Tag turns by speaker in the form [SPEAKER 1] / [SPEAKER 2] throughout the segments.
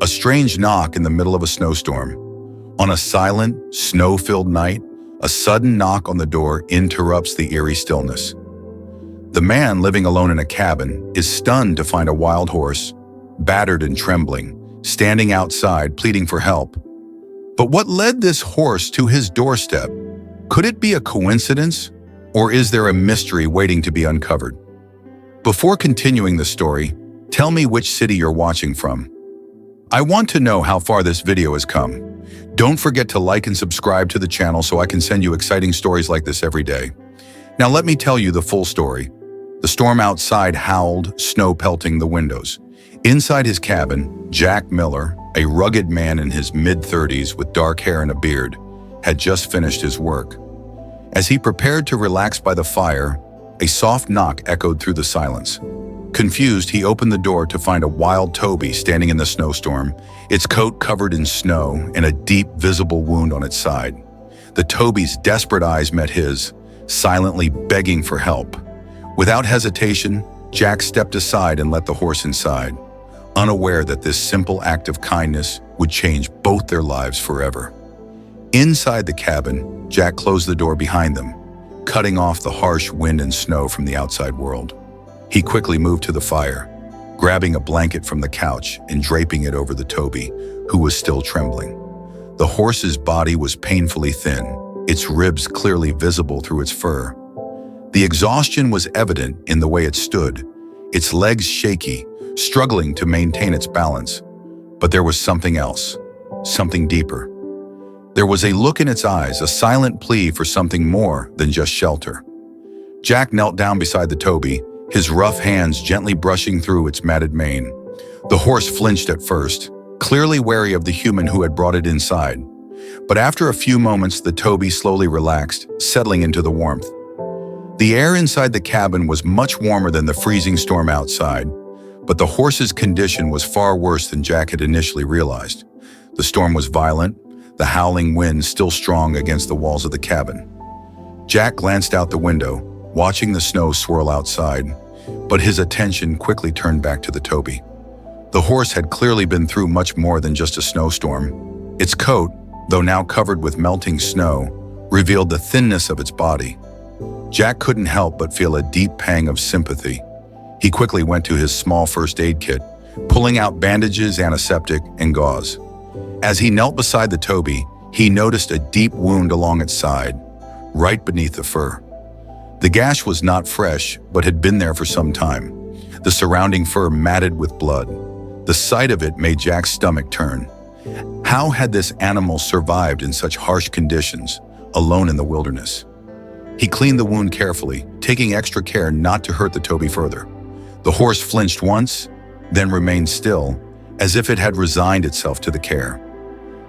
[SPEAKER 1] A strange knock in the middle of a snowstorm. On a silent, snow-filled night, a sudden knock on the door interrupts the eerie stillness. The man living alone in a cabin is stunned to find a wild horse, battered and trembling, standing outside pleading for help. But what led this horse to his doorstep? Could it be a coincidence, or is there a mystery waiting to be uncovered? Before continuing the story, tell me which city you're watching from. I want to know how far this video has come. Don't forget to like and subscribe to the channel so I can send you exciting stories like this every day. Now let me tell you the full story. The storm outside howled, snow pelting the windows. Inside his cabin, Jack Miller, a rugged man in his mid-30s with dark hair and a beard, had just finished his work. As he prepared to relax by the fire, a soft knock echoed through the silence. Confused, he opened the door to find a wild Toby standing in the snowstorm, its coat covered in snow and a deep, visible wound on its side. The Toby's desperate eyes met his, silently begging for help. Without hesitation, Jack stepped aside and let the horse inside, unaware that this simple act of kindness would change both their lives forever. Inside the cabin, Jack closed the door behind them, cutting off the harsh wind and snow from the outside world. He quickly moved to the fire, grabbing a blanket from the couch and draping it over the Toby, who was still trembling. The horse's body was painfully thin, its ribs clearly visible through its fur. The exhaustion was evident in the way it stood, its legs shaky, struggling to maintain its balance. But there was something else, something deeper. There was a look in its eyes, a silent plea for something more than just shelter. Jack knelt down beside the Toby, his rough hands gently brushing through its matted mane. The horse flinched at first, clearly wary of the human who had brought it inside. But after a few moments, the Toby slowly relaxed, settling into the warmth. The air inside the cabin was much warmer than the freezing storm outside, but the horse's condition was far worse than Jack had initially realized. The storm was violent, the howling wind still strong against the walls of the cabin. Jack glanced out the window, watching the snow swirl outside, but his attention quickly turned back to the Toby. The horse had clearly been through much more than just a snowstorm. Its coat, though now covered with melting snow, revealed the thinness of its body. Jack couldn't help but feel a deep pang of sympathy. He quickly went to his small first aid kit, pulling out bandages, antiseptic, and gauze. As he knelt beside the Toby, he noticed a deep wound along its side, right beneath the fur. The gash was not fresh, but had been there for some time, the surrounding fur matted with blood. The sight of it made Jack's stomach turn. How had this animal survived in such harsh conditions, alone in the wilderness? He cleaned the wound carefully, taking extra care not to hurt the Toby further. The horse flinched once, then remained still, as if it had resigned itself to the care.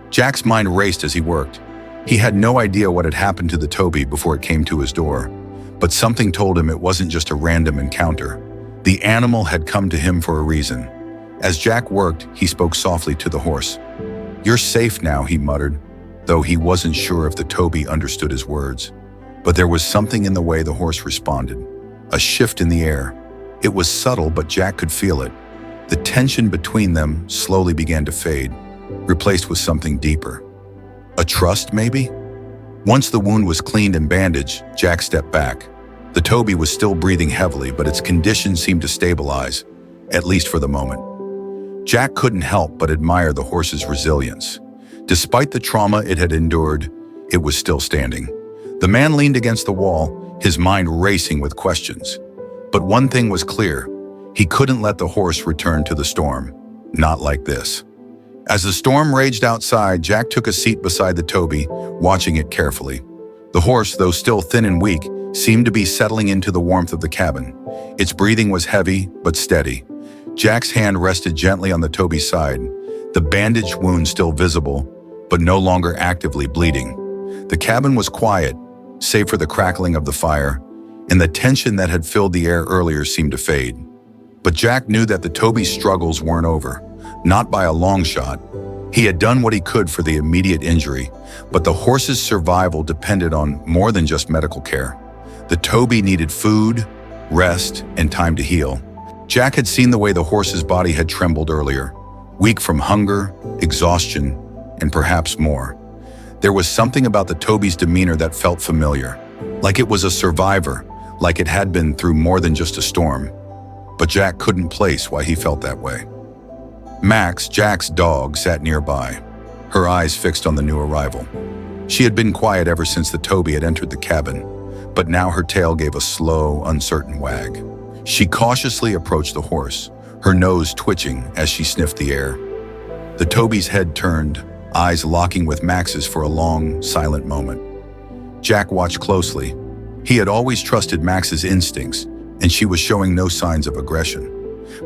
[SPEAKER 1] Jack's mind raced as he worked. He had no idea what had happened to the Toby before it came to his door, but something told him it wasn't just a random encounter. The animal had come to him for a reason. As Jack worked, he spoke softly to the horse. "You're safe now," he muttered, though he wasn't sure if the Toby understood his words. But there was something in the way the horse responded, a shift in the air. It was subtle, but Jack could feel it. The tension between them slowly began to fade, replaced with something deeper. A trust, maybe? Once the wound was cleaned and bandaged, Jack stepped back. The Toby was still breathing heavily, but its condition seemed to stabilize, at least for the moment. Jack couldn't help but admire the horse's resilience. Despite the trauma it had endured, it was still standing. The man leaned against the wall, his mind racing with questions. But one thing was clear: he couldn't let the horse return to the storm. Not like this. As the storm raged outside, Jack took a seat beside the Toby, watching it carefully. The horse, though still thin and weak, seemed to be settling into the warmth of the cabin. Its breathing was heavy, but steady. Jack's hand rested gently on the Toby's side, the bandaged wound still visible, but no longer actively bleeding. The cabin was quiet, save for the crackling of the fire, and the tension that had filled the air earlier seemed to fade. But Jack knew that the Toby's struggles weren't over, not by a long shot. He had done what he could for the immediate injury, but the horse's survival depended on more than just medical care. The Toby needed food, rest, and time to heal. Jack had seen the way the horse's body had trembled earlier, weak from hunger, exhaustion, and perhaps more. There was something about the Toby's demeanor that felt familiar, like it was a survivor, like it had been through more than just a storm. But Jack couldn't place why he felt that way. Max, Jack's dog, sat nearby, her eyes fixed on the new arrival. She had been quiet ever since the Toby had entered the cabin, but now her tail gave a slow, uncertain wag. She cautiously approached the horse, her nose twitching as she sniffed the air. The Toby's head turned, eyes locking with Max's for a long, silent moment. Jack watched closely. He had always trusted Max's instincts, and she was showing no signs of aggression.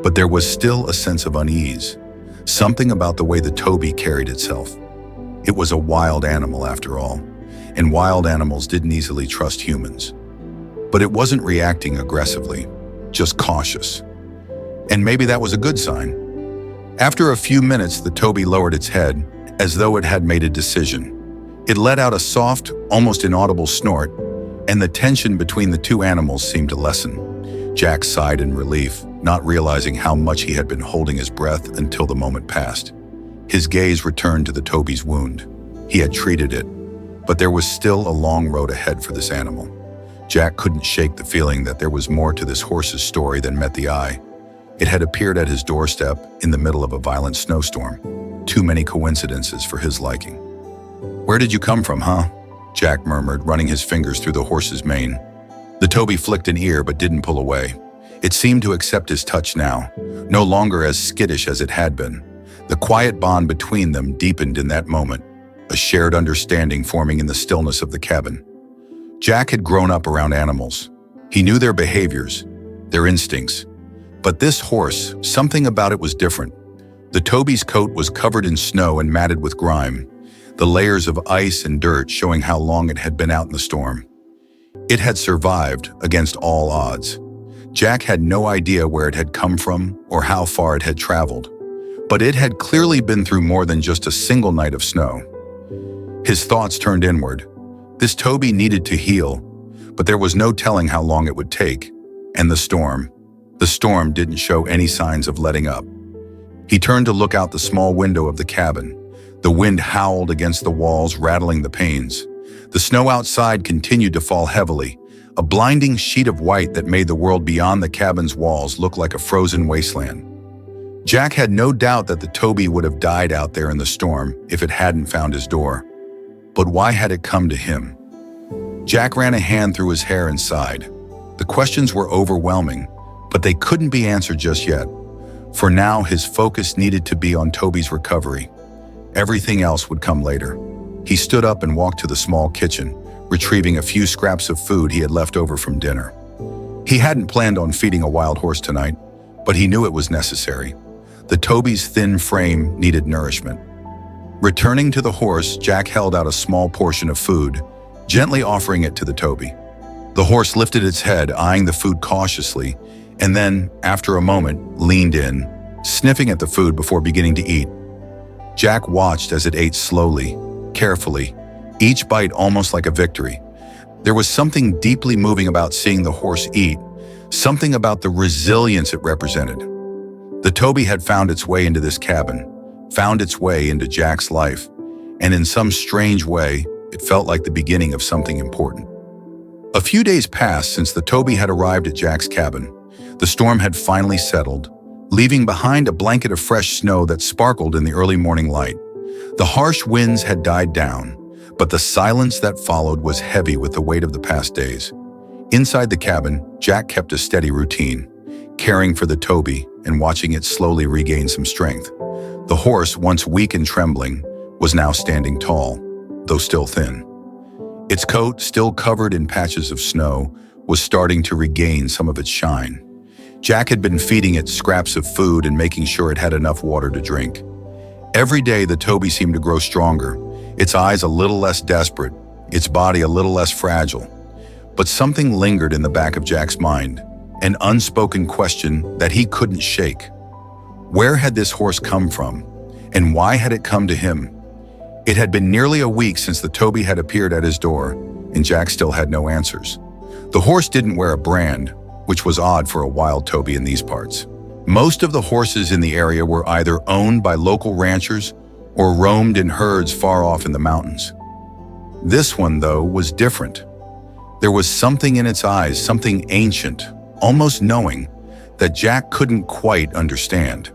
[SPEAKER 1] But there was still a sense of unease, something about the way the Toby carried itself. It was a wild animal after all, and wild animals didn't easily trust humans. But it wasn't reacting aggressively, just cautious. And maybe that was a good sign. After a few minutes, the Toby lowered its head, as though it had made a decision. It let out a soft, almost inaudible snort, and the tension between the two animals seemed to lessen. Jack sighed in relief, not realizing how much he had been holding his breath until the moment passed. His gaze returned to the Toby's wound. He had treated it, but there was still a long road ahead for this animal. Jack couldn't shake the feeling that there was more to this horse's story than met the eye. It had appeared at his doorstep in the middle of a violent snowstorm. Too many coincidences for his liking. "Where did you come from, huh?" Jack murmured, running his fingers through the horse's mane. The Toby flicked an ear but didn't pull away. It seemed to accept his touch now, no longer as skittish as it had been. The quiet bond between them deepened in that moment, a shared understanding forming in the stillness of the cabin. Jack had grown up around animals. He knew their behaviors, their instincts. But this horse, something about it was different. The Toby's coat was covered in snow and matted with grime, the layers of ice and dirt showing how long it had been out in the storm. It had survived against all odds. Jack had no idea where it had come from or how far it had traveled, but it had clearly been through more than just a single night of snow. His thoughts turned inward. This Toby needed to heal, but there was no telling how long it would take. And the storm didn't show any signs of letting up. He turned to look out the small window of the cabin. The wind howled against the walls, rattling the panes. The snow outside continued to fall heavily, a blinding sheet of white that made the world beyond the cabin's walls look like a frozen wasteland. Jack had no doubt that the Toby would have died out there in the storm if it hadn't found his door. But why had it come to him? Jack ran a hand through his hair and sighed. The questions were overwhelming, but they couldn't be answered just yet. For now, his focus needed to be on Toby's recovery. Everything else would come later. He stood up and walked to the small kitchen, retrieving a few scraps of food he had left over from dinner. He hadn't planned on feeding a wild horse tonight, but he knew it was necessary. The Toby's thin frame needed nourishment. Returning to the horse, Jack held out a small portion of food, gently offering it to the Toby. The horse lifted its head, eyeing the food cautiously, and then, after a moment, leaned in, sniffing at the food before beginning to eat. Jack watched as it ate slowly, carefully, each bite almost like a victory. There was something deeply moving about seeing the horse eat, something about the resilience it represented. The Toby had found its way into this cabin, found its way into Jack's life, and in some strange way, it felt like the beginning of something important. A few days passed since the Toby had arrived at Jack's cabin. The storm had finally settled, leaving behind a blanket of fresh snow that sparkled in the early morning light. The harsh winds had died down, but the silence that followed was heavy with the weight of the past days. Inside the cabin, Jack kept a steady routine, caring for the Toby and watching it slowly regain some strength. The horse, once weak and trembling, was now standing tall, though still thin. Its coat, still covered in patches of snow, was starting to regain some of its shine. Jack had been feeding it scraps of food and making sure it had enough water to drink. Every day, the Toby seemed to grow stronger, its eyes a little less desperate, its body a little less fragile. But something lingered in the back of Jack's mind, an unspoken question that he couldn't shake. Where had this horse come from, and why had it come to him? It had been nearly a week since the Toby had appeared at his door, and Jack still had no answers. The horse didn't wear a brand, which was odd for a wild Toby in these parts. Most of the horses in the area were either owned by local ranchers or roamed in herds far off in the mountains. This one, though, was different. There was something in its eyes, something ancient, almost knowing, that Jack couldn't quite understand.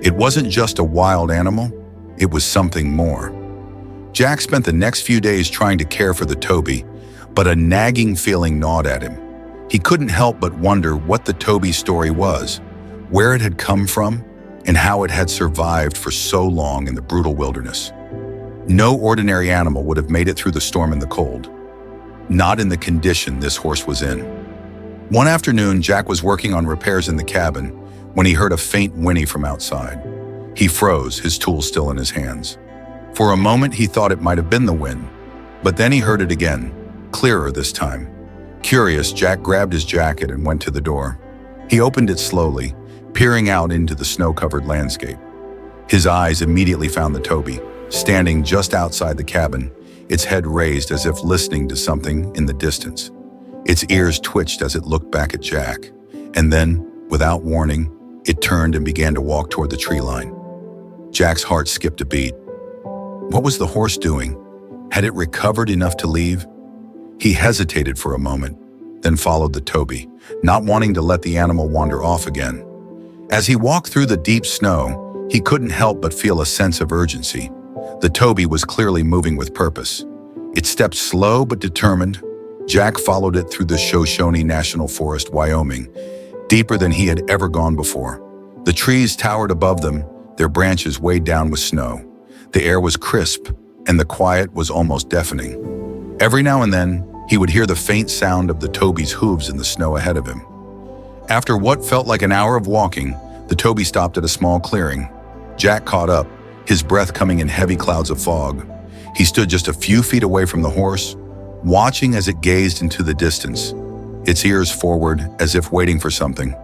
[SPEAKER 1] It wasn't just a wild animal, it was something more. Jack spent the next few days trying to care for the Toby, but a nagging feeling gnawed at him. He couldn't help but wonder what the Toby story was, where it had come from, and how it had survived for so long in the brutal wilderness. No ordinary animal would have made it through the storm and the cold. Not in the condition this horse was in. One afternoon, Jack was working on repairs in the cabin when he heard a faint whinny from outside. He froze, his tools still in his hands. For a moment, he thought it might have been the wind, but then he heard it again, clearer this time. Curious, Jack grabbed his jacket and went to the door. He opened it slowly, peering out into the snow-covered landscape. His eyes immediately found the Toby, standing just outside the cabin, its head raised as if listening to something in the distance. Its ears twitched as it looked back at Jack, and then, without warning, it turned and began to walk toward the tree line. Jack's heart skipped a beat. What was the horse doing? Had it recovered enough to leave? He hesitated for a moment, then followed the Toby, not wanting to let the animal wander off again. As he walked through the deep snow, he couldn't help but feel a sense of urgency. The Toby was clearly moving with purpose. It stepped slow but determined. Jack followed it through the Shoshone National Forest, Wyoming, deeper than he had ever gone before. The trees towered above them, their branches weighed down with snow. The air was crisp, and the quiet was almost deafening. Every now and then, he would hear the faint sound of the Toby's hooves in the snow ahead of him. After what felt like an hour of walking, the Toby stopped at a small clearing. Jack caught up, his breath coming in heavy clouds of fog. He stood just a few feet away from the horse, watching as it gazed into the distance, its ears forward as if waiting for something.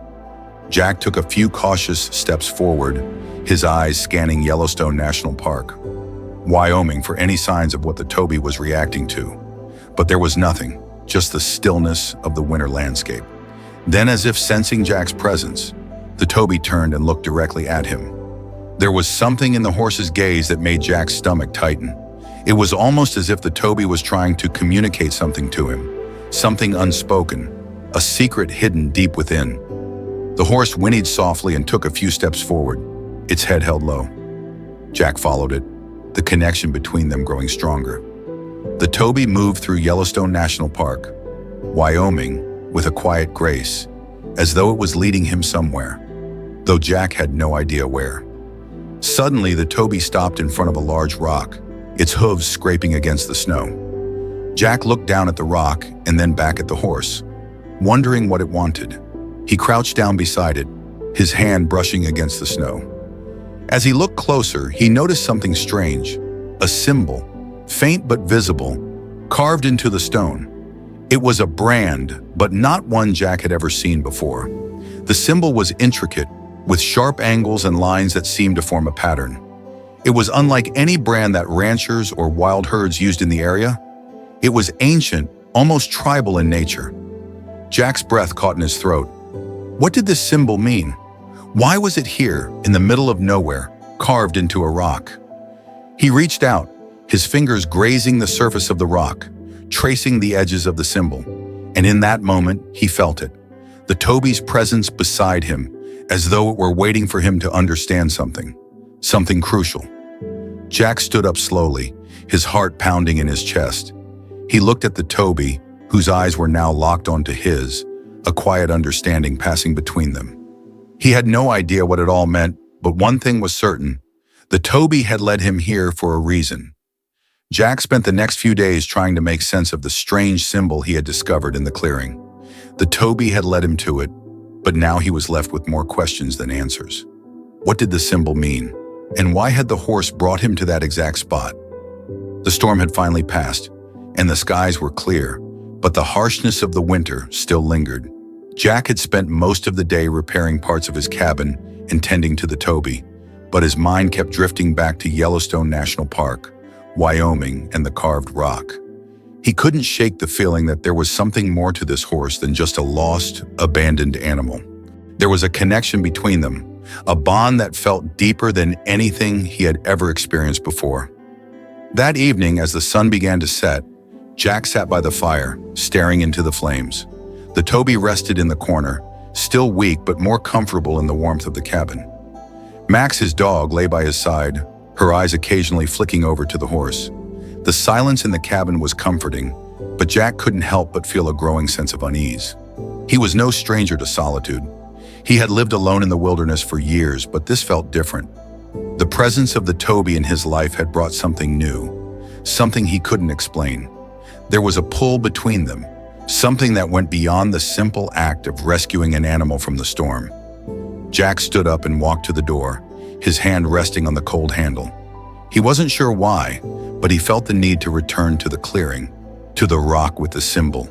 [SPEAKER 1] Jack took a few cautious steps forward, his eyes scanning Yellowstone National Park, Wyoming, for any signs of what the Toby was reacting to. But there was nothing, just the stillness of the winter landscape. Then, as if sensing Jack's presence, the Toby turned and looked directly at him. There was something in the horse's gaze that made Jack's stomach tighten. It was almost as if the Toby was trying to communicate something to him, something unspoken, a secret hidden deep within. The horse whinnied softly and took a few steps forward, its head held low. Jack followed it, the connection between them growing stronger. The Toby moved through Yellowstone National Park, Wyoming, with a quiet grace, as though it was leading him somewhere, though Jack had no idea where. Suddenly, the Toby stopped in front of a large rock, its hooves scraping against the snow. Jack looked down at the rock and then back at the horse, wondering what it wanted. He crouched down beside it, his hand brushing against the snow. As he looked closer, he noticed something strange, a symbol, faint but visible, carved into the stone. It was a brand, but not one Jack had ever seen before. The symbol was intricate, with sharp angles and lines that seemed to form a pattern. It was unlike any brand that ranchers or wild herds used in the area. It was ancient, almost tribal in nature. Jack's breath caught in his throat. What did this symbol mean? Why was it here, in the middle of nowhere, carved into a rock? He reached out, his fingers grazing the surface of the rock, tracing the edges of the symbol, and in that moment, he felt it. The Toby's presence beside him, as though it were waiting for him to understand something crucial. Jack stood up slowly, his heart pounding in his chest. He looked at the Toby, whose eyes were now locked onto his, a quiet understanding passing between them. He had no idea what it all meant, but one thing was certain: the Toby had led him here for a reason. Jack spent the next few days trying to make sense of the strange symbol he had discovered in the clearing. The Toby had led him to it, but now he was left with more questions than answers. What did the symbol mean? And why had the horse brought him to that exact spot? The storm had finally passed, and the skies were clear, but the harshness of the winter still lingered. Jack had spent most of the day repairing parts of his cabin and tending to the Toby, but his mind kept drifting back to Yellowstone National Park, Wyoming, and the carved rock. He couldn't shake the feeling that there was something more to this horse than just a lost, abandoned animal. There was a connection between them, a bond that felt deeper than anything he had ever experienced before. That evening, as the sun began to set, Jack sat by the fire, staring into the flames. The Toby rested in the corner, still weak but more comfortable in the warmth of the cabin. Max, his dog, lay by his side, her eyes occasionally flicking over to the horse. The silence in the cabin was comforting, but Jack couldn't help but feel a growing sense of unease. He was no stranger to solitude. He had lived alone in the wilderness for years, but this felt different. The presence of the Toby in his life had brought something new, something he couldn't explain. There was a pull between them, something that went beyond the simple act of rescuing an animal from the storm. Jack stood up and walked to the door, his hand resting on the cold handle. He wasn't sure why, but he felt the need to return to the clearing, to the rock with the symbol.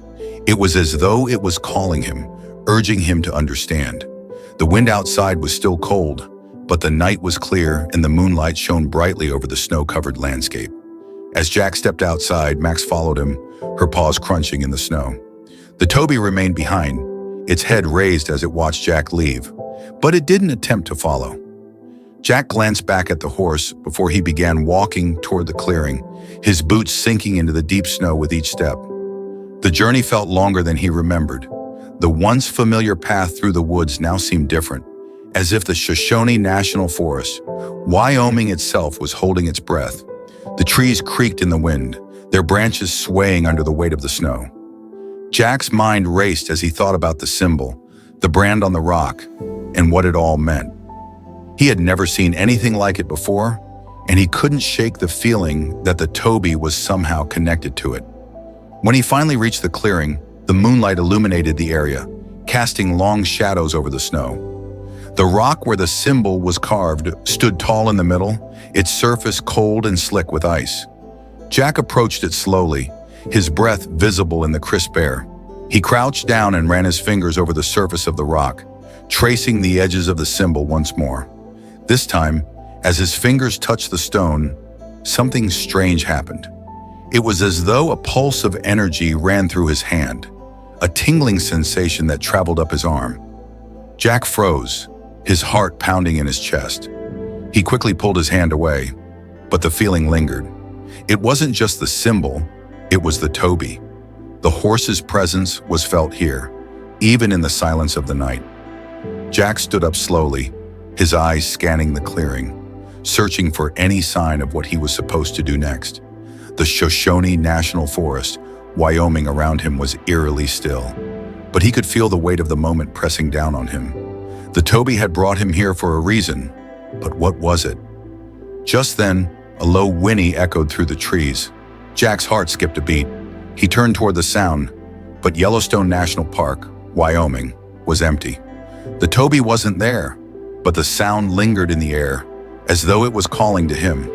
[SPEAKER 1] It was as though it was calling him, urging him to understand. The wind outside was still cold, but the night was clear and the moonlight shone brightly over the snow-covered landscape. As Jack stepped outside, Max followed him, her paws crunching in the snow. The Toby remained behind, its head raised as it watched Jack leave, but it didn't attempt to follow. Jack glanced back at the horse before he began walking toward the clearing, his boots sinking into the deep snow with each step. The journey felt longer than he remembered. The once familiar path through the woods now seemed different, as if the Shoshone National Forest, Wyoming itself, was holding its breath. The trees creaked in the wind, their branches swaying under the weight of the snow. Jack's mind raced as he thought about the symbol, the brand on the rock, and what it all meant. He had never seen anything like it before, and he couldn't shake the feeling that the Toby was somehow connected to it. When he finally reached the clearing, the moonlight illuminated the area, casting long shadows over the snow. The rock where the symbol was carved stood tall in the middle, its surface cold and slick with ice. Jack approached it slowly, his breath visible in the crisp air. He crouched down and ran his fingers over the surface of the rock, tracing the edges of the symbol once more. This time, as his fingers touched the stone, something strange happened. It was as though a pulse of energy ran through his hand, a tingling sensation that traveled up his arm. Jack froze, his heart pounding in his chest. He quickly pulled his hand away, but the feeling lingered. It wasn't just the symbol, it was the Toby. The horse's presence was felt here, even in the silence of the night. Jack stood up slowly, his eyes scanning the clearing, searching for any sign of what he was supposed to do next. The Shoshone National Forest, Wyoming, around him was eerily still, but he could feel the weight of the moment pressing down on him. The Toby had brought him here for a reason, but what was it? Just then, a low whinny echoed through the trees. Jack's heart skipped a beat. He turned toward the sound, but Yellowstone National Park, Wyoming, was empty. The Toby wasn't there, but the sound lingered in the air, as though it was calling to him.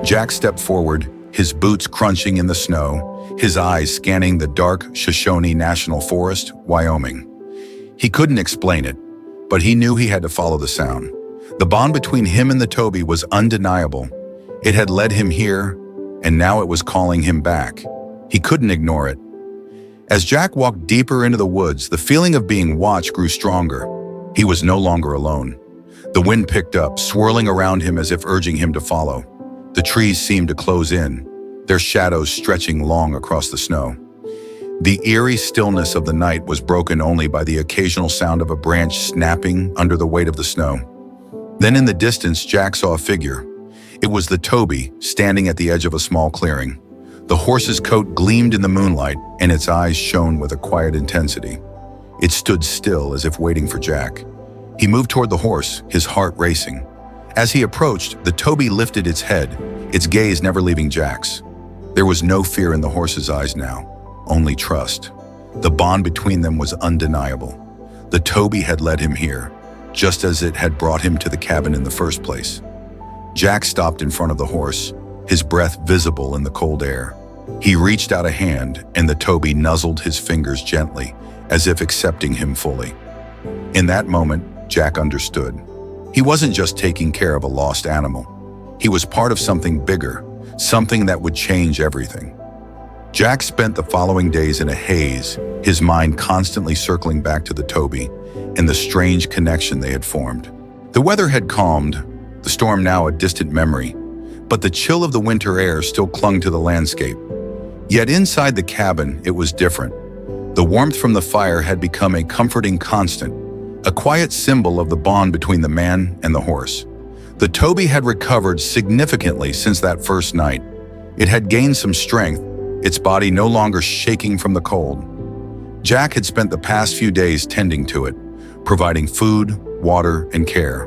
[SPEAKER 1] Jack stepped forward, his boots crunching in the snow, his eyes scanning the dark Shoshone National Forest, Wyoming. He couldn't explain it, but he knew he had to follow the sound. The bond between him and the Toby was undeniable. It had led him here, and now it was calling him back. He couldn't ignore it. As Jack walked deeper into the woods, the feeling of being watched grew stronger. He was no longer alone. The wind picked up, swirling around him as if urging him to follow. The trees seemed to close in, their shadows stretching long across the snow. The eerie stillness of the night was broken only by the occasional sound of a branch snapping under the weight of the snow. Then in the distance, Jack saw a figure. It was the Toby, standing at the edge of a small clearing. The horse's coat gleamed in the moonlight, and its eyes shone with a quiet intensity. It stood still as if waiting for Jack. He moved toward the horse, his heart racing. As he approached, the Toby lifted its head, its gaze never leaving Jack's. There was no fear in the horse's eyes now, only trust. The bond between them was undeniable. The Toby had led him here, just as it had brought him to the cabin in the first place. Jack stopped in front of the horse, his breath visible in the cold air. He reached out a hand, and the Toby nuzzled his fingers gently, as if accepting him fully. In that moment, Jack understood. He wasn't just taking care of a lost animal. He was part of something bigger, something that would change everything. Jack spent the following days in a haze, his mind constantly circling back to the Toby, and the strange connection they had formed. The weather had calmed, the storm now a distant memory, but the chill of the winter air still clung to the landscape. Yet inside the cabin, it was different. The warmth from the fire had become a comforting constant, a quiet symbol of the bond between the man and the horse. The Toby had recovered significantly since that first night. It had gained some strength, its body no longer shaking from the cold. Jack had spent the past few days tending to it, providing food, water, and care.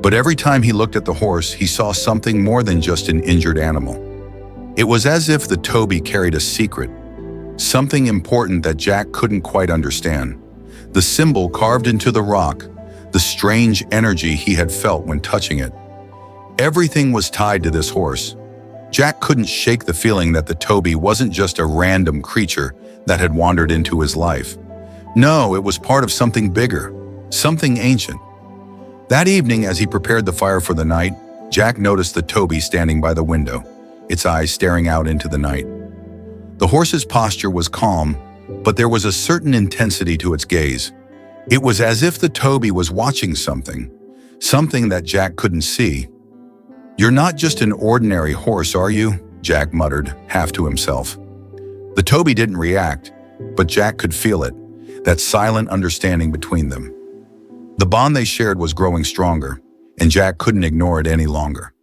[SPEAKER 1] But every time he looked at the horse, he saw something more than just an injured animal. It was as if the Toby carried a secret, something important that Jack couldn't quite understand. The symbol carved into the rock, the strange energy he had felt when touching it. Everything was tied to this horse. Jack couldn't shake the feeling that the Toby wasn't just a random creature that had wandered into his life. No, it was part of something bigger, something ancient. That evening, as he prepared the fire for the night, Jack noticed the Toby standing by the window, its eyes staring out into the night. The horse's posture was calm, but there was a certain intensity to its gaze. It was as if the Toby was watching something that Jack couldn't see. "You're not just an ordinary horse, are you?" Jack muttered, half to himself. The Toby didn't react, but Jack could feel it, that silent understanding between them. The bond they shared was growing stronger, and Jack couldn't ignore it any longer.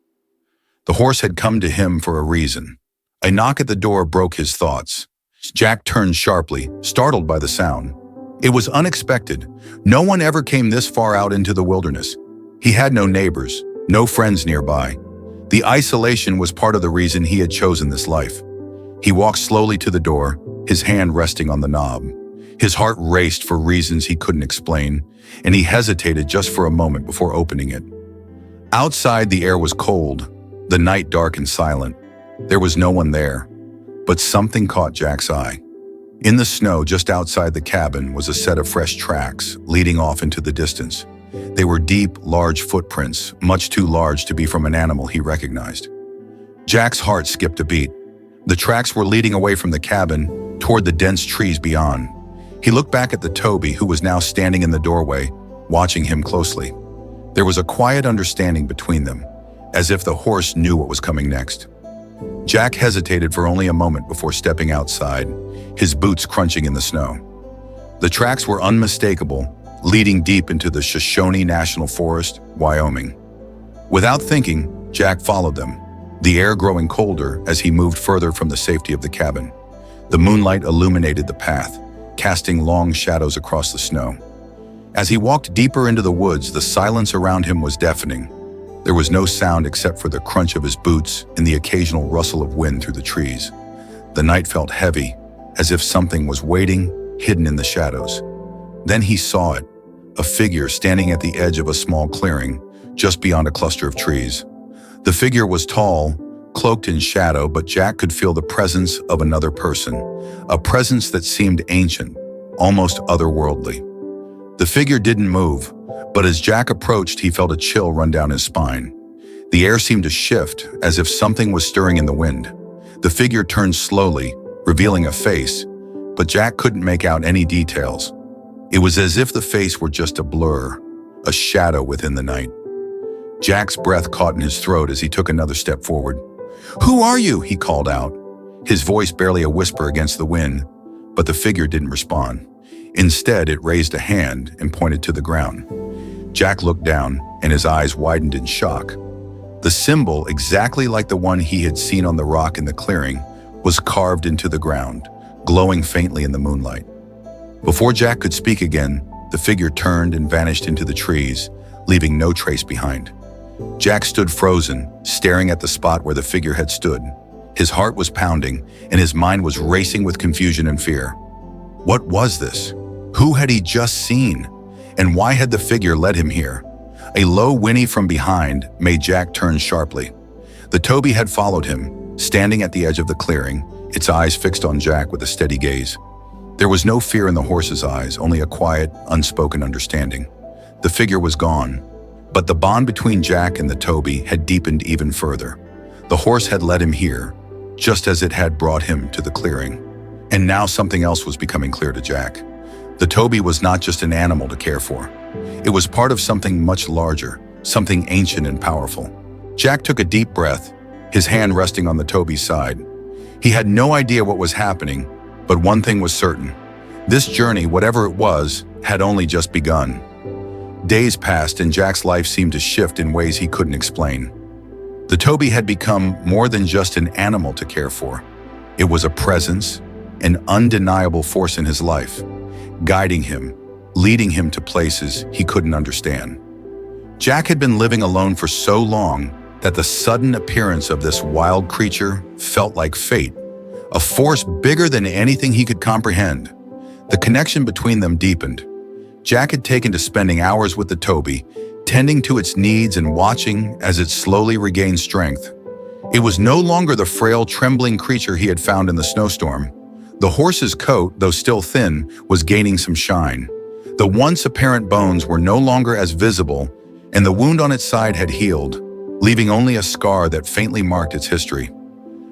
[SPEAKER 1] The horse had come to him for a reason. A knock at the door broke his thoughts. Jack turned sharply, startled by the sound. It was unexpected. No one ever came this far out into the wilderness. He had no neighbors, no friends nearby. The isolation was part of the reason he had chosen this life. He walked slowly to the door, his hand resting on the knob. His heart raced for reasons he couldn't explain, and he hesitated just for a moment before opening it. Outside, the air was cold, the night dark and silent. There was no one there, but something caught Jack's eye. In the snow just outside the cabin was a set of fresh tracks leading off into the distance. They were deep, large footprints, much too large to be from an animal he recognized. Jack's heart skipped a beat. The tracks were leading away from the cabin, toward the dense trees beyond. He looked back at the Toby, who was now standing in the doorway, watching him closely. There was a quiet understanding between them, as if the horse knew what was coming next. Jack hesitated for only a moment before stepping outside, his boots crunching in the snow. The tracks were unmistakable, leading deep into the Shoshone National Forest, Wyoming. Without thinking, Jack followed them, the air growing colder as he moved further from the safety of the cabin. The moonlight illuminated the path, casting long shadows across the snow. As he walked deeper into the woods, the silence around him was deafening. There was no sound except for the crunch of his boots and the occasional rustle of wind through the trees. The night felt heavy, as if something was waiting, hidden in the shadows. Then he saw it, a figure standing at the edge of a small clearing, just beyond a cluster of trees. The figure was tall, cloaked in shadow, but Jack could feel the presence of another person, a presence that seemed ancient, almost otherworldly. The figure didn't move, but as Jack approached, he felt a chill run down his spine. The air seemed to shift, as if something was stirring in the wind. The figure turned slowly, revealing a face, but Jack couldn't make out any details. It was as if the face were just a blur, a shadow within the night. Jack's breath caught in his throat as he took another step forward. "Who are you?" he called out, his voice barely a whisper against the wind, but the figure didn't respond. Instead, it raised a hand and pointed to the ground. Jack looked down, and his eyes widened in shock. The symbol, exactly like the one he had seen on the rock in the clearing, was carved into the ground, glowing faintly in the moonlight. Before Jack could speak again, the figure turned and vanished into the trees, leaving no trace behind. Jack stood frozen, staring at the spot where the figure had stood. His heart was pounding, and his mind was racing with confusion and fear. What was this? Who had he just seen? And why had the figure led him here? A low whinny from behind made Jack turn sharply. The Toby had followed him, standing at the edge of the clearing, its eyes fixed on Jack with a steady gaze. There was no fear in the horse's eyes, only a quiet, unspoken understanding. The figure was gone, but the bond between Jack and the Toby had deepened even further. The horse had led him here, just as it had brought him to the clearing. And now something else was becoming clear to Jack. The Toby was not just an animal to care for. It was part of something much larger, something ancient and powerful. Jack took a deep breath, his hand resting on the Toby's side. He had no idea what was happening, but one thing was certain. This journey, whatever it was, had only just begun. Days passed and Jack's life seemed to shift in ways he couldn't explain. The Toby had become more than just an animal to care for. It was a presence, an undeniable force in his life, guiding him, leading him to places he couldn't understand. Jack had been living alone for so long that the sudden appearance of this wild creature felt like fate, a force bigger than anything he could comprehend. The connection between them deepened. Jack had taken to spending hours with the Toby, tending to its needs and watching as it slowly regained strength. It was no longer the frail, trembling creature he had found in the snowstorm. The horse's coat, though still thin, was gaining some shine. The once apparent bones were no longer as visible, and the wound on its side had healed, leaving only a scar that faintly marked its history.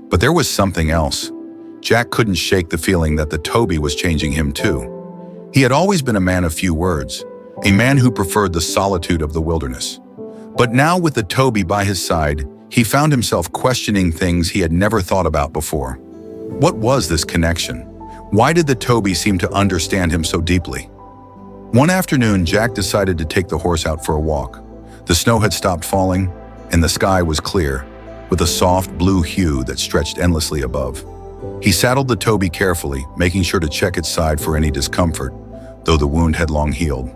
[SPEAKER 1] But there was something else. Jack couldn't shake the feeling that the Toby was changing him too. He had always been a man of few words, a man who preferred the solitude of the wilderness. But now with the Toby by his side, he found himself questioning things he had never thought about before. What was this connection? Why did the Toby seem to understand him so deeply? One afternoon, Jack decided to take the horse out for a walk. The snow had stopped falling, and the sky was clear, with a soft blue hue that stretched endlessly above. He saddled the Toby carefully, making sure to check its side for any discomfort, though the wound had long healed.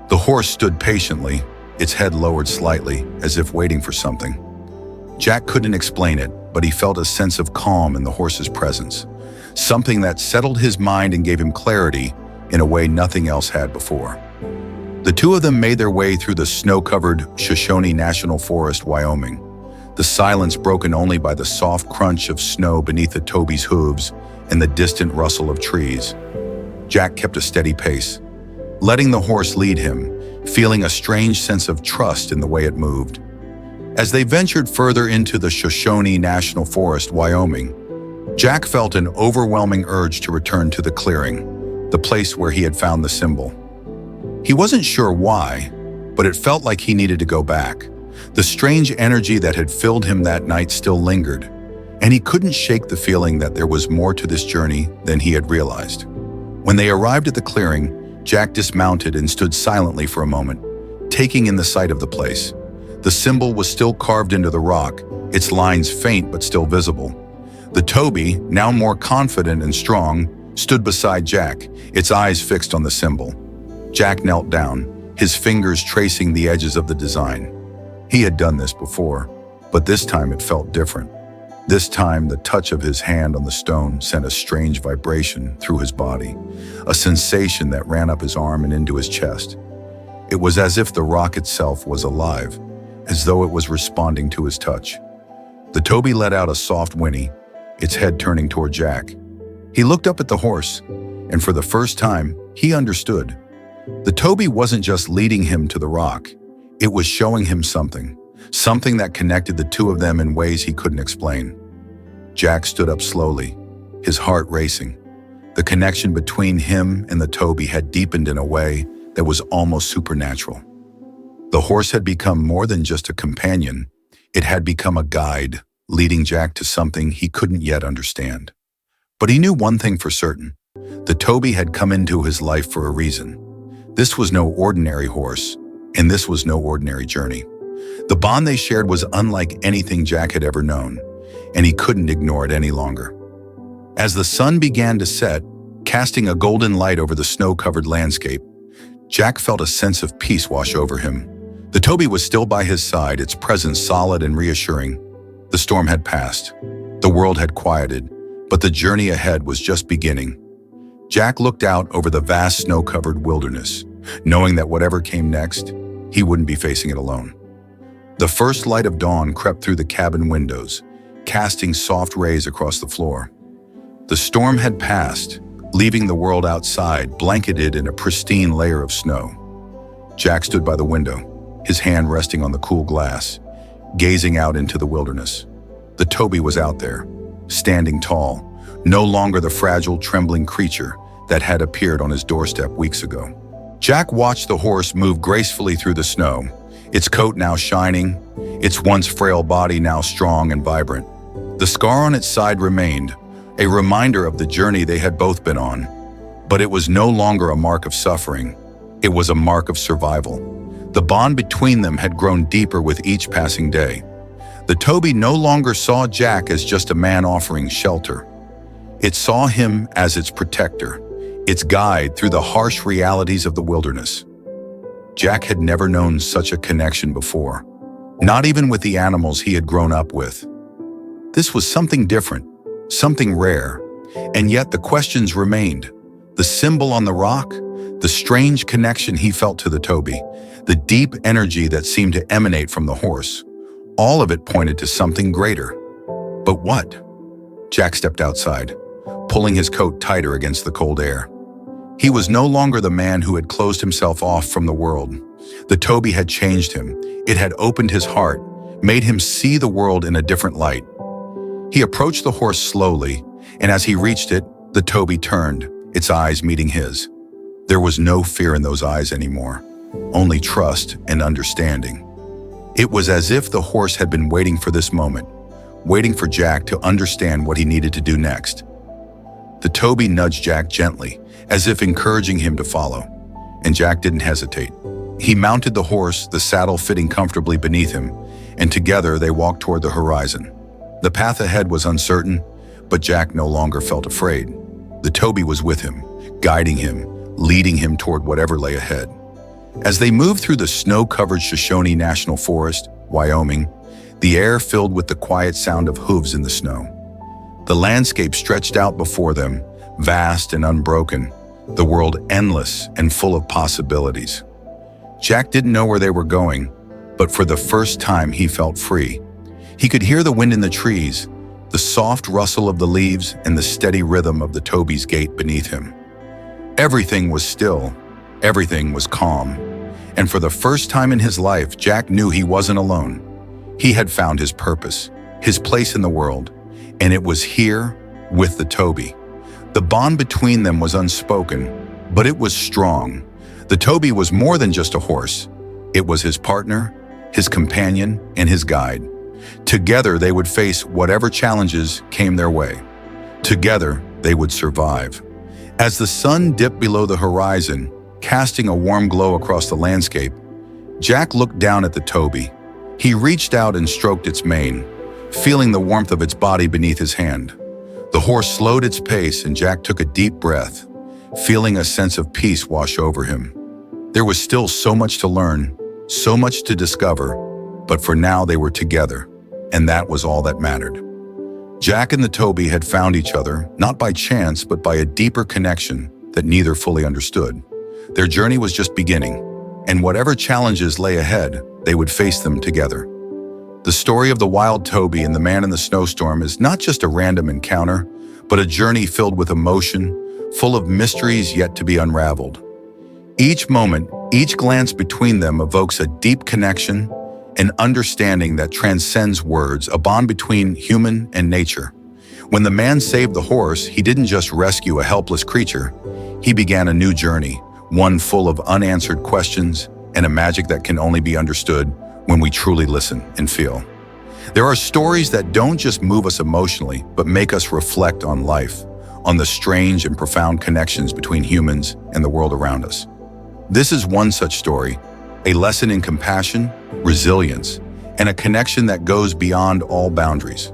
[SPEAKER 1] The horse stood patiently, its head lowered slightly, as if waiting for something. Jack couldn't explain it, but he felt a sense of calm in the horse's presence, something that settled his mind and gave him clarity in a way nothing else had before. The two of them made their way through the snow-covered Shoshone National Forest, Wyoming, the silence broken only by the soft crunch of snow beneath the Toby's hooves and the distant rustle of trees. Jack kept a steady pace, letting the horse lead him, feeling a strange sense of trust in the way it moved. As they ventured further into the Shoshone National Forest, Wyoming, Jack felt an overwhelming urge to return to the clearing, the place where he had found the symbol. He wasn't sure why, but it felt like he needed to go back. The strange energy that had filled him that night still lingered, and he couldn't shake the feeling that there was more to this journey than he had realized. When they arrived at the clearing, Jack dismounted and stood silently for a moment, taking in the sight of the place. The symbol was still carved into the rock, its lines faint but still visible. The Toby, now more confident and strong, stood beside Jack, its eyes fixed on the symbol. Jack knelt down, his fingers tracing the edges of the design. He had done this before, but this time it felt different. This time, the touch of his hand on the stone sent a strange vibration through his body, a sensation that ran up his arm and into his chest. It was as if the rock itself was alive, as though it was responding to his touch. The Toby let out a soft whinny, its head turning toward Jack. He looked up at the horse, and for the first time, he understood. The Toby wasn't just leading him to the rock. It was showing him something that connected the two of them in ways he couldn't explain. Jack stood up slowly, his heart racing. The connection between him and the Toby had deepened in a way that was almost supernatural. The horse had become more than just a companion. It had become a guide, leading Jack to something he couldn't yet understand. But he knew one thing for certain. The Toby had come into his life for a reason. This was no ordinary horse, and this was no ordinary journey. The bond they shared was unlike anything Jack had ever known, and he couldn't ignore it any longer. As the sun began to set, casting a golden light over the snow-covered landscape, Jack felt a sense of peace wash over him. The Toby was still by his side, its presence solid and reassuring. The storm had passed. The world had quieted, but the journey ahead was just beginning. Jack looked out over the vast snow-covered wilderness, knowing that whatever came next, he wouldn't be facing it alone. The first light of dawn crept through the cabin windows, casting soft rays across the floor. The storm had passed, leaving the world outside blanketed in a pristine layer of snow. Jack stood by the window, his hand resting on the cool glass, gazing out into the wilderness. The Toby was out there, standing tall, no longer the fragile, trembling creature that had appeared on his doorstep weeks ago. Jack watched the horse move gracefully through the snow, its coat now shining, its once frail body now strong and vibrant. The scar on its side remained, a reminder of the journey they had both been on. But it was no longer a mark of suffering. It was a mark of survival. The bond between them had grown deeper with each passing day. The Toby no longer saw Jack as just a man offering shelter. It saw him as its protector, its guide through the harsh realities of the wilderness. Jack had never known such a connection before, not even with the animals he had grown up with. This was something different, something rare, and yet the questions remained. The symbol on the rock, the strange connection he felt to the Toby, the deep energy that seemed to emanate from the horse. All of it pointed to something greater. But what? Jack stepped outside, pulling his coat tighter against the cold air. He was no longer the man who had closed himself off from the world. The Toby had changed him. It had opened his heart, made him see the world in a different light. He approached the horse slowly, and as he reached it, the Toby turned, its eyes meeting his. There was no fear in those eyes anymore, only trust and understanding. It was as if the horse had been waiting for this moment, waiting for Jack to understand what he needed to do next. The Toby nudged Jack gently, as if encouraging him to follow, and Jack didn't hesitate. He mounted the horse, the saddle fitting comfortably beneath him, and together they walked toward the horizon. The path ahead was uncertain, but Jack no longer felt afraid. The Toby was with him, guiding him, leading him toward whatever lay ahead. As they moved through the snow-covered Shoshone National Forest, Wyoming, the air filled with the quiet sound of hooves in the snow. The landscape stretched out before them, vast and unbroken, the world endless and full of possibilities. Jack didn't know where they were going, but for the first time he felt free. He could hear the wind in the trees, the soft rustle of the leaves, and the steady rhythm of the Toby's gait beneath him. Everything was still, everything was calm, and for the first time in his life, Jack knew he wasn't alone. He had found his purpose, his place in the world, and it was here with the Toby. The bond between them was unspoken, but it was strong. The Toby was more than just a horse. It was his partner, his companion, and his guide. Together, they would face whatever challenges came their way. Together, they would survive. As the sun dipped below the horizon, casting a warm glow across the landscape, Jack looked down at the Toby. He reached out and stroked its mane, feeling the warmth of its body beneath his hand. The horse slowed its pace, and Jack took a deep breath, feeling a sense of peace wash over him. There was still so much to learn, so much to discover, but for now they were together, and that was all that mattered. Jack and the Toby had found each other, not by chance, but by a deeper connection that neither fully understood. Their journey was just beginning, and whatever challenges lay ahead, they would face them together. The story of the wild Toby and the man in the snowstorm is not just a random encounter, but a journey filled with emotion, full of mysteries yet to be unraveled. Each moment, each glance between them evokes a deep connection, an understanding that transcends words, a bond between human and nature. When the man saved the horse, he didn't just rescue a helpless creature. He began a new journey, one full of unanswered questions and a magic that can only be understood when we truly listen and feel. There are stories that don't just move us emotionally, but make us reflect on life, on the strange and profound connections between humans and the world around us. This is one such story, a lesson in compassion, resilience, and a connection that goes beyond all boundaries.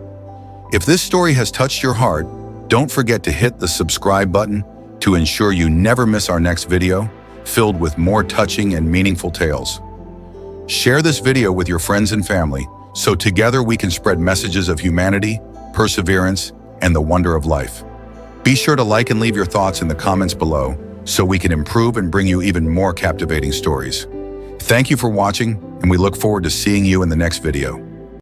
[SPEAKER 1] If this story has touched your heart, don't forget to hit the subscribe button to ensure you never miss our next video, filled with more touching and meaningful tales. Share this video with your friends and family, so together we can spread messages of humanity, perseverance, and the wonder of life. Be sure to like and leave your thoughts in the comments below, so we can improve and bring you even more captivating stories. Thank you for watching, and we look forward to seeing you in the next video.